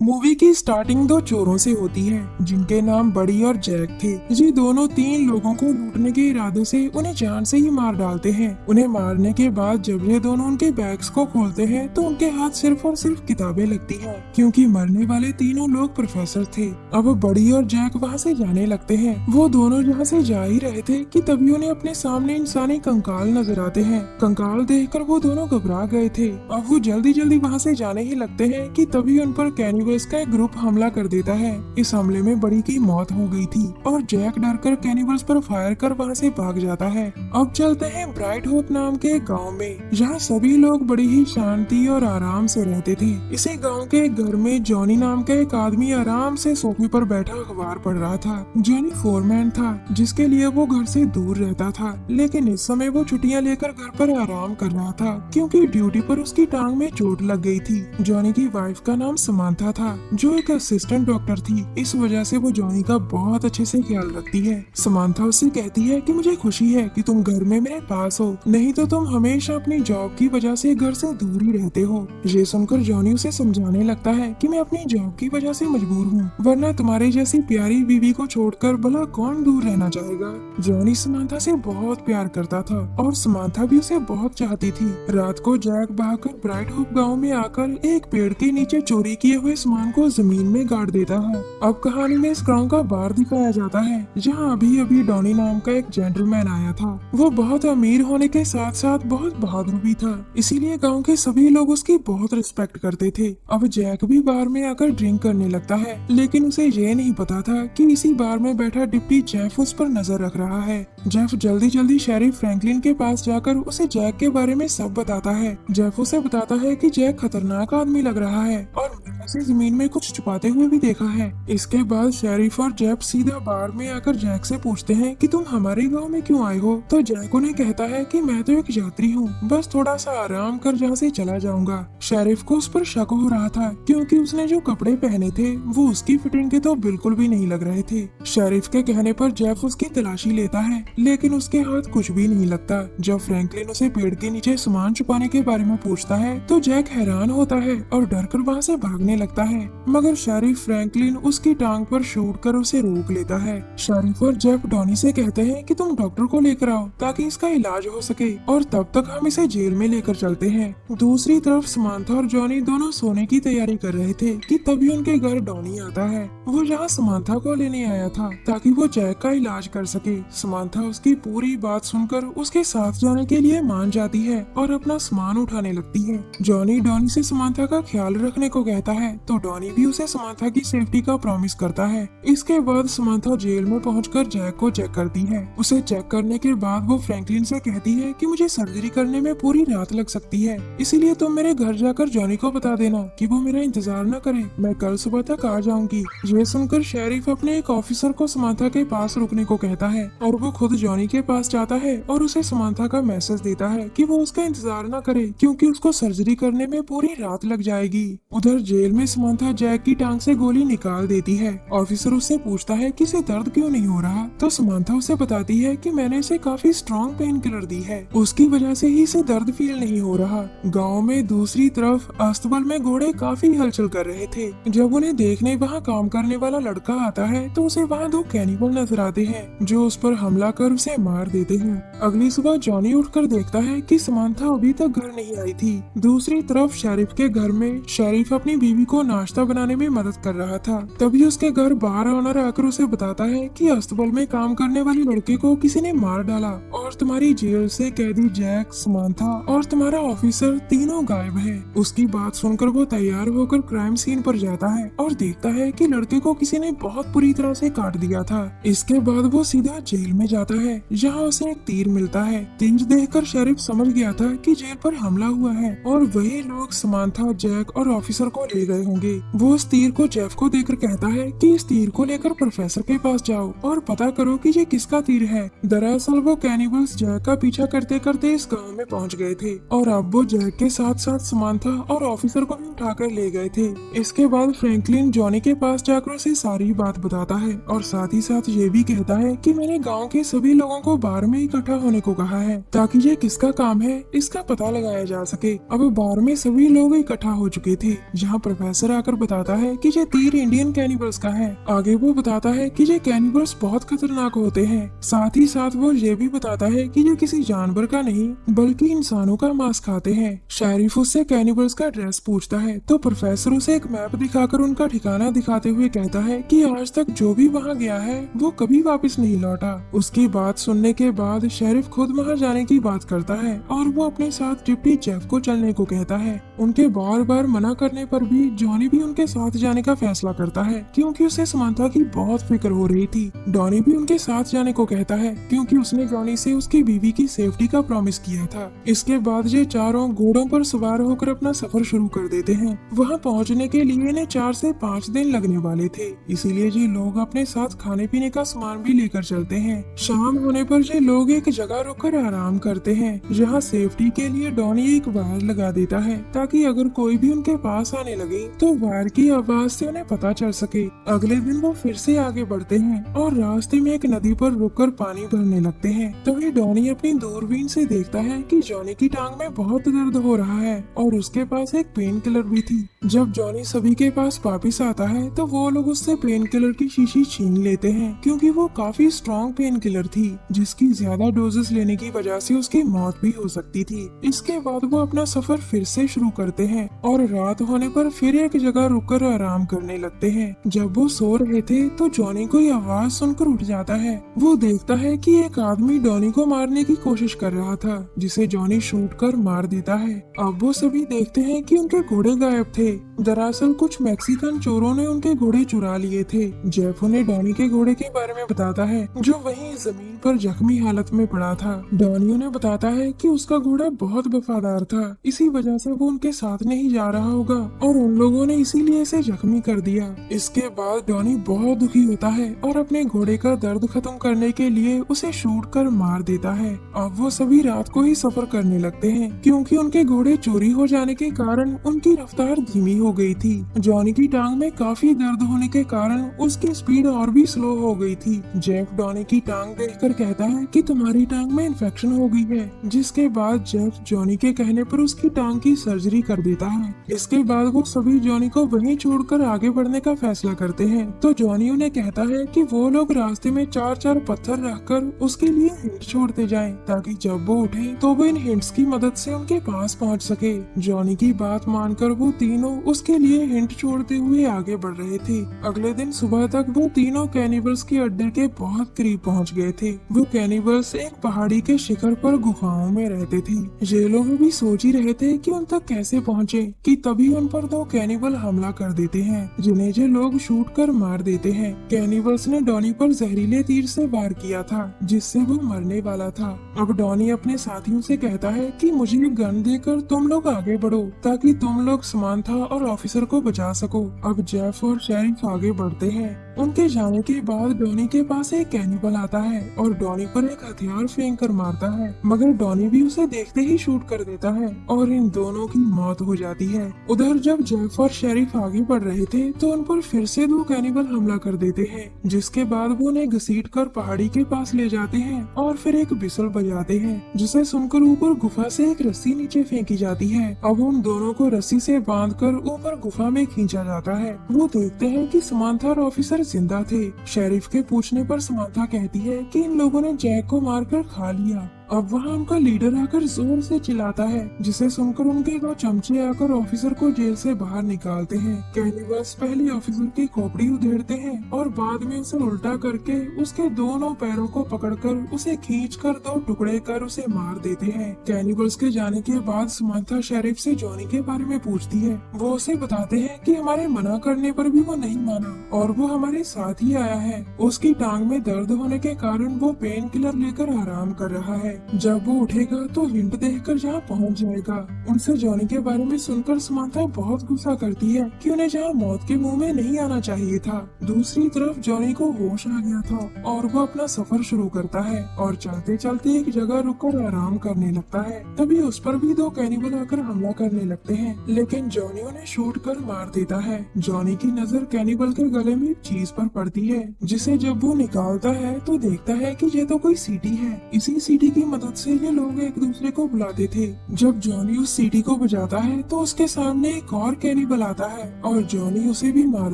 Movie की starting दो चोरों से होती है जिनके नाम बड़ी और जैक थे। ये दोनों तीन लोगों को लूटने के इरादे से उन्हें जान से ही मार डालते हैं। उन्हें मारने के बाद जब ये दोनों उनके बैग्स को खोलते हैं तो उनके हाथ सिर्फ और सिर्फ किताबें लगती हैं, क्योंकि मरने वाले तीनों लोग प्रोफेसर थे। अब बड़ी और जैक वहाँ से जाने लगते हैं। वो दोनों यहाँ से जा ही रहे थे कि तभी उन्हें अपने सामने इंसानी कंकाल नजर आते हैं। कंकाल देखकर वो दोनों घबरा गए थे। अब वो जल्दी जल्दी वहाँ से जाने ही लगते हैं कि तभी उन पर कैनिबल्स का एक ग्रुप हमला कर देता है। इस हमले में बड़ी की मौत हो गई थी और जैक डरकर कैनिबल्स पर फायर कर वहाँ से भाग जाता है। अब चलते हैं ब्राइट होप नाम के गांव में, जहाँ सभी लोग बड़ी ही शांति और आराम से रहते थे। इसी गांव के घर में जॉनी नाम का एक आदमी आराम से सोफे पर बैठा अखबार पढ़ रहा था। जॉनी फोरमैन था, जिसके लिए वो घर से दूर रहता था, लेकिन इस समय वो छुट्टियां लेकर घर पर आराम कर रहा था, क्योंकि ड्यूटी पर उसकी टांग में चोट लग गई थी। जॉनी की वाइफ का नाम समांथा था, जो एक असिस्टेंट डॉक्टर थी। इस वजह से वो जॉनी का बहुत अच्छे से ख्याल रखती है। समांथा उससे कहती है कि मुझे खुशी है कि तुम घर में मेरे पास हो, नहीं तो तुम हमेशा अपनी जॉब की वजह से घर से दूर ही रहते हो। ये सुनकर जॉनी उसे समझाने लगता है कि मैं अपनी जॉब की वजह से मजबूर हूँ, वरना तुम्हारी जैसी प्यारी बीवी को छोड़कर भला कौन दूर रहना चाहेगा। जॉनी समांथा से बहुत प्यार करता था और समांथा भी उसे बहुत चाहती थी। रात को जैक भागकर ब्राइट होप गाँव में आकर एक पेड़ के नीचे चोरी किए हुए सामान को जमीन में गाड़ देता है। अब कहानी में इस गांव का बार दिखाया जाता है, जहां अभी अभी डॉनी नाम का एक जेंटलमैन आया था। वो बहुत अमीर होने के साथ साथ बहुत बहादुर भी था, इसीलिए गांव के सभी लोग उसकी बहुत रिस्पेक्ट करते थे। अब जैक भी बार में आकर ड्रिंक करने लगता है, लेकिन उसे ये नहीं पता था कि इसी बार में बैठा डिप्टी जेफ उस पर नजर रख रहा है। जेफ जल्दी जल्दी शेरिफ फ्रैंकलिन के पास जाकर उसे जैक के बारे में सब बताता है। जेफ उसे बताता है कि जैक खतरनाक आदमी लग रहा है और उसे जमीन में कुछ छुपाते हुए भी देखा है। इसके बाद शेरिफ और जेफ सीधा बार में आकर जैक से पूछते हैं कि तुम हमारे गांव में क्यों आए हो। तो जैक उन्हें कहता है कि मैं तो एक यात्री हूँ, बस थोड़ा सा आराम कर जहाँ से चला जाऊंगा। शेरिफ को उस पर शक हो रहा था, क्योंकि उसने जो कपड़े पहने थे वो उसकी फिटिंग के तो बिल्कुल भी नहीं लग रहे थे। शेरिफ के कहने पर जेफ उसकी तलाशी लेता है, लेकिन उसके हाथ कुछ भी नहीं लगता। जब फ्रैंकलिन उसे पेड़ के नीचे सामान छुपाने के बारे में पूछता है तो जैक हैरान होता है और डर कर वहाँ से भागने लगता है, मगर शेरिफ फ्रैंकलिन उसकी टांग पर शूट कर उसे रोक लेता है। शेरिफ और जेफ डॉनी से कहते हैं कि तुम डॉक्टर को लेकर आओ ताकि इसका इलाज हो सके, और तब तक हम इसे जेल में लेकर चलते हैं। दूसरी तरफ समांथा और जॉनी दोनों सोने की तैयारी कर रहे थे कि तभी उनके घर डॉनी आता है। वो यहाँ समांथा को लेने आया था ताकि वो जैक का इलाज कर सके। समांथा उसकी पूरी बात सुनकर उसके साथ जाने के लिए मान जाती है और अपना सामान उठाने लगती है। जॉनी डॉनी से समांथा का ख्याल रखने को कहता है, तो डॉनी भी उसे समांथा की सेफ्टी का प्रॉमिस करता है। इसके बाद समांथा जेल में पहुंचकर जैक को चेक करती है। उसे चेक करने के बाद वो फ्रैंकलिन से कहती है कि मुझे सर्जरी करने में पूरी रात लग सकती है, इसीलिए तुम मेरे घर जाकर जॉनी को बता देना कि वो मेरा इंतजार न करे, मैं कल सुबह तक आ जाऊंगी। ये सुनकर शेरिफ अपने एक ऑफिसर को समांथा के पास रुकने को कहता है और वो खुद जॉनी के पास जाता है और उसे समांथा का मैसेज देता है कि वो उसका इंतजार न करे, क्योंकि उसको सर्जरी करने में पूरी रात लग जाएगी। उधर जेल में समांथा जैक की टांग से गोली निकाल देती है। ऑफिसर उससे पूछता है कि इसे दर्द क्यों नहीं हो रहा, तो समांथा उसे बताती है कि मैंने इसे काफी स्ट्रॉन्ग पेन किलर दी है, उसकी वजह से ही इसे दर्द फील नहीं हो रहा। गाँव में दूसरी तरफ अस्तबल में घोड़े काफी हलचल कर रहे थे। जब उन्हें देखने वहाँ काम करने वाला लड़का आता है तो उसे वहाँ दो कैनिबल नजर आते हैं, जो उस पर हमला कर उसे मार देते हैं। अगली सुबह जॉनी उठकर देखता है कि समांथा अभी तक घर नहीं आई थी। दूसरी तरफ शेरिफ के घर में शेरिफ अपनी बीवी को नाश्ता बनाने में मदद कर रहा था। तभी उसके घर बार ऑनर आकर उसे बताता है कि अस्तबल में काम करने वाले लड़के को किसी ने मार डाला और तुम्हारी जेल से कैदी जैक, समांथा और तुम्हारा ऑफिसर तीनों गायब है। उसकी बात सुनकर वो तैयार होकर क्राइम सीन पर जाता है और देखता है कि लड़के को किसी ने बहुत बुरी तरह से काट दिया था। इसके बाद वो सीधा जेल में जाता है, जहाँ उसे एक तीर मिलता है। तीर देखकर शेरिफ समझ गया था कि जेल पर हमला हुआ है और वही लोग समांथा, जैक और ऑफिसर को ले गए होंगे। वो उस तीर को जेफ को देकर कहता है कि इस तीर को लेकर प्रोफेसर के पास जाओ और पता करो कि ये किसका तीर है। दरअसल वो कैनिबल्स जैक का पीछा करते करते इस गांव में पहुंच गए थे और अब वो जैक के साथ साथ समांथा और ऑफिसर को भी उठाकर ले गए थे। इसके बाद फ्रैंकलिन जॉनी के पास जाकर उसे सारी बात बताता है और साथ ही साथ ये भी कहता है कि मैंने गांव के सभी सभी लोगों को बार में इकट्ठा होने को कहा है ताकि ये किसका काम है इसका पता लगाया जा सके। अब बार में सभी लोग इकट्ठा हो चुके थे, जहाँ प्रोफेसर आकर बताता है कि ये तीर इंडियन कैनिबल्स का है। आगे वो बताता है कि ये कैनिबल्स बहुत खतरनाक होते हैं। साथ ही साथ वो ये भी बताता है कि ये किसी जानवर का नहीं बल्कि इंसानों का मांस खाते हैं। शेरिफ उससे कैनिबल्स का एड्रेस पूछता है तो प्रोफेसर उसे एक मैप दिखाकर उनका ठिकाना दिखाते हुए कहता है कि आज तक जो भी वहाँ गया है वो कभी वापस नहीं लौटा। उसकी बात सुनने के बाद शेरिफ खुद वहाँ जाने की बात करता है और वो अपने साथ डिप्टी जेफ को चलने को कहता है। उनके बार बार मना करने पर भी जॉनी भी उनके साथ जाने का फैसला करता है क्योंकि उसे समांथा की बहुत फिक्र हो रही थी। डॉनी भी उनके साथ जाने को कहता है क्योंकि उसने जॉनी से उसकी बीवी की सेफ्टी का प्रॉमिस किया था। इसके बाद ये चारों घोड़ों पर सवार होकर अपना सफर शुरू कर देते हैं। वहाँ पहुँचने के लिए इन्हें 4 से 5 दिन लगने वाले थे, इसीलिए ये लोग अपने साथ खाने पीने का सामान भी लेकर चलते हैं। शाम होने पर ये लोग एक जगह रुककर आराम करते हैं, जहाँ सेफ्टी के लिए डॉनी एक वायर लगा देता है ताकि अगर कोई भी उनके पास आने लगे तो वायर की आवाज से उन्हें पता चल सके। अगले दिन वो फिर से आगे बढ़ते हैं और रास्ते में एक नदी पर रुककर पानी भरने लगते हैं। तभी डॉनी अपनी दूरबीन से देखता है कि जॉनी की टांग में बहुत दर्द हो रहा है और उसके पास एक पेन किलर भी थी। जब जॉनी सभी के पास वापिस आता है तो वो लोग उससे पेन किलर की शीशी छीन लेते हैं क्योंकि वो काफी स्ट्रॉन्ग पेन किलर थी जिसकी ज्यादा डोजेस लेने की वजह से उसकी मौत भी हो सकती थी। इसके बाद वो अपना सफर फिर से शुरू करते हैं और रात होने पर फिर एक जगह रुककर आराम करने लगते हैं। जब वो सो रहे थे तो जॉनी कोई आवाज सुनकर उठ जाता है। वो देखता है कि एक आदमी डॉनी को मारने की कोशिश कर रहा था जिसे जॉनी शूट कर मार देता है। अब वो सभी देखते हैं कि उनके घोड़े गायब थे। दरअसल कुछ मैक्सिकन चोरों ने उनके घोड़े चुरा लिए थे। जेफ उन्हें डॉनी के घोड़े के बारे में बताता है जो वहीं जमीन पर जख्मी हालत में पड़ा था। डॉनी उन्हें बताता है कि उसका घोड़ा बहुत वफादार था, इसी वजह से वो उनके साथ नहीं जा रहा होगा और उन लोगों ने इसीलिए इसे जख्मी कर दिया। इसके बाद डॉनी बहुत दुखी होता है और अपने घोड़े का दर्द खत्म करने के लिए उसे शूट कर मार देता है। अब वो सभी रात को ही सफर करने लगते हैं क्योंकि उनके घोड़े चोरी हो जाने के कारण उनकी रफ्तार धीमी हो गई थी। जॉनी की टांग में काफी दर्द होने के कारण उसकी स्पीड और भी स्लो हो गई थी। जेफ डॉनी की टांग देखकर कहता है कि तुम्हारी टांग में इन्फेक्शन हो गई है, जिसके बाद जेफ जॉनी के कहने पर उसकी टांग की सर्जरी कर देता है। इसके बाद वो सभी जॉनी को वहीं छोड़कर आगे बढ़ने का फैसला करते हैं। तो जॉनी उन्हें कहता है कि वो लोग रास्ते में 4-4 पत्थर रखकर उसके लिए हिंट छोड़ते जाएं ताकि जब वो उठे तो वो इन हिंट्स की मदद से उनके पास पहुंच सके। जॉनी की बात मानकर वो तीनों उसके लिए हिंट छोड़ते हुए आगे बढ़ रहे थे। अगले दिन सुबह तक वो तीनों कैनिबल्स के अड्डे के बहुत करीब पहुंच गए थे। वो कैनिबल्स एक पहाड़ी के शिखर पर गुफाओं में रहते थे। ये लोग भी सोच ही रहे थे कि उन तक कैसे पहुंचे कि तभी उन पर 2 कैनिबल हमला कर देते हैं जिन्हें ये लोग शूट कर मार देते हैं। कैनिबल्स ने डॉनी पर जहरीले तीर से वार किया था जिससे वो मरने वाला था। अब डॉनी अपने साथियों से कहता है कि मुझे एक गन देकर तुम लोग आगे बढ़ो ताकि तुम लोग समांथा और ऑफिसर को बचा सको। अब जेफ और शेरिफ आगे बढ़ते हैं। उनके जाने के बाद डॉनी के पास एक कैनिबल आता है और डॉनी पर एक हथियार फेंक कर मारता है, मगर डॉनी भी उसे देखते ही शूट कर देता है और इन दोनों की मौत हो जाती है। उधर जब जेफ और शेरिफ आगे बढ़ रहे थे तो उन पर फिर से 2 कैनिबल हमला कर देते हैं, जिसके बाद वो उन्हें घसीटकर पहाड़ी के पास ले जाते हैं और फिर एक बिसल बजाते हैं जिसे सुनकर ऊपर गुफा से एक रस्सी नीचे फेंकी जाती है। अब उन दोनों को रस्सी से बांधकर ऊपर गुफा में खींचा जाता है। वो देखते हैं कि समांथा और ऑफिसर जिंदा थे। शेरिफ के पूछने पर समांथा कहती है कि इन लोगों ने जैक को मारकर खा लिया। अब वहाँ उनका लीडर आकर जोर से चिल्लाता है जिसे सुनकर उनके 2 चमचे आकर ऑफिसर को जेल से बाहर निकालते हैं। कैनिबल्स पहले ऑफिसर की खोपड़ी उधेड़ते हैं और बाद में उसे उल्टा करके उसके दोनों पैरों को पकड़कर उसे खींचकर 2 टुकड़े कर उसे मार देते हैं। कैनिबल्स के जाने के बाद समांथा शेरिफ से जॉनी के बारे में पूछती है। वो उसे बताते हैं कि हमारे मना करने पर भी वो नहीं माना और वो हमारे साथ ही आया है। उसकी टांग में दर्द होने के कारण वो पेन किलर लेकर आराम कर रहा है। जब वो उठेगा तो हिंट देखकर जहाँ पहुँच जाएगा। उनसे जॉनी के बारे में सुनकर समांथा बहुत गुस्सा करती है कि उन्हें जहाँ मौत के मुंह में नहीं आना चाहिए था। दूसरी तरफ जॉनी को होश आ गया था और वो अपना सफर शुरू करता है और चलते चलते एक जगह रुककर आराम करने लगता है। तभी उस पर भी दो कैनिबल आकर हमला करने लगते हैं, लेकिन जॉनी उन्हें शूट कर मार देता है। जॉनी की नजर कैनिबल के गले में एक चीज पर पड़ती है, जिसे जब वो निकालता है तो देखता है कि ये तो कोई सीटी है। इसी सीटी की मदद से ये लोग एक दूसरे को बुलाते थे। जब जॉनी उस सीटी को बजाता है तो उसके सामने एक और कैनिबल आता है और जॉनी उसे भी मार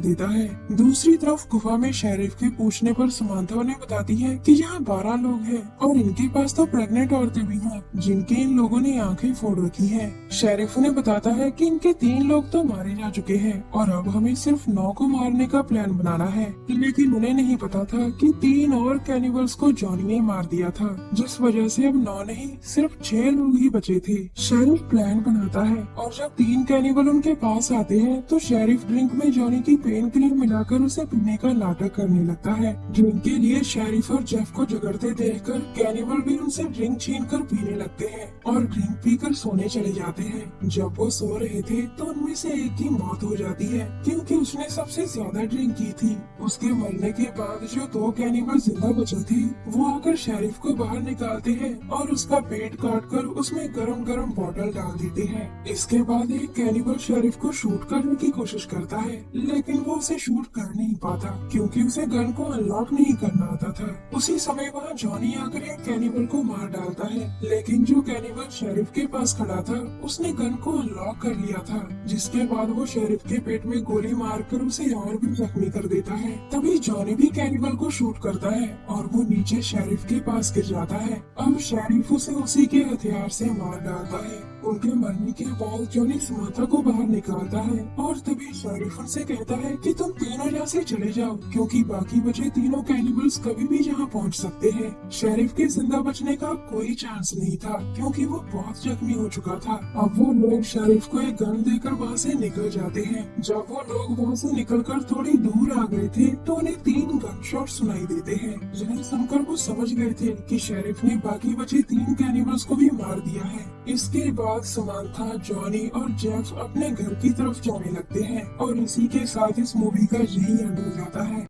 देता है। दूसरी तरफ गुफा में शेरिफ के पूछने पर समांथा उन्हें बताती है कि यहाँ 12 लोग हैं और इनके पास तो प्रेग्नेंट औरतें भी हैं, जिनकी इन लोगों ने आंखें फोड़ रखी हैं। शेरिफ उन्हें बताता है कि इनके 3 लोग तो मारे जा चुके हैं और अब हमें सिर्फ 9 को मारने का प्लान बनाना है। लेकिन उन्हें नहीं पता था कि 3 और कैनिबल्स को जॉनी ने मार दिया था, जिस वजह से अब 9 नहीं सिर्फ 6 लोग ही बचे थे। शेरिफ प्लान बनाता है और जब 3 कैनिबल उनके पास आते हैं तो शेरिफ ड्रिंक में जॉनी की पेन किलर मिलाकर उसे पीने का नाटक करने लगता है। ड्रिंक के लिए शेरिफ और जेफ को झगड़ते देखकर कैनिबल भी उनसे ड्रिंक छीनकर पीने लगते हैं और ड्रिंक पीकर सोने चले जाते हैं। जब वो सो रहे थे तो उनमें से एक की मौत हो जाती है क्योंकि उसने सबसे ज्यादा ड्रिंक की थी। उसके मरने के बाद जो 2 कैनिबल जिंदा बचे थे वो आकर शेरिफ को बाहर निकालते हैं और उसका पेट काटकर उसमें गरम गरम बॉटल डाल देते हैं। इसके बाद एक कैनिबल शेरिफ को शूट करने की कोशिश करता है, लेकिन वो उसे शूट कर नहीं पाता क्योंकि उसे गन को अनलॉक नहीं करना आता था। उसी समय वहाँ जॉनी आकर एक कैनिबल को मार डालता है, लेकिन जो कैनिबल शेरिफ के पास खड़ा था उसने गन को अनलॉक कर लिया था, जिसके बाद वो शेरिफ के पेट में गोली मारकर उसे और भी जख्मी कर देता है। तभी जॉनी भी कैनिबल को शूट करता है और वो नीचे शेरिफ के पास गिर जाता है। अब शेरिफ उसे उसी के हथियार से मार डालता है। उनके मरने के बाद जॉनी समांथा को बाहर निकालता है और तभी शेरिफ उनसे कहता है कि तुम तीनों यहाँ से चले जाओ क्योंकि बाकी बचे तीनों कैनिबल्स कभी भी यहाँ पहुँच सकते हैं। शेरिफ के जिंदा बचने का कोई चांस नहीं था क्योंकि वो बहुत जख्मी हो चुका था। अब वो लोग शेरिफ को एक गन देकर वहाँ से निकल जाते हैं। जब वो लोग वहाँ से निकलकर थोड़ी दूर आ गए थे तो उन्हें 3 गन शॉट सुनाई देते हैं, जिन्हें सुनकर वो समझ गए थे कि शेरिफ ने बाकी बचे 3 कैनिबल्स को भी मार दिया है। इसके बाद समांथा, जॉनी और जेफ अपने घर की तरफ जाने लगते हैं और इसी के साथ इस मूवी का यही एंड हो जाता है।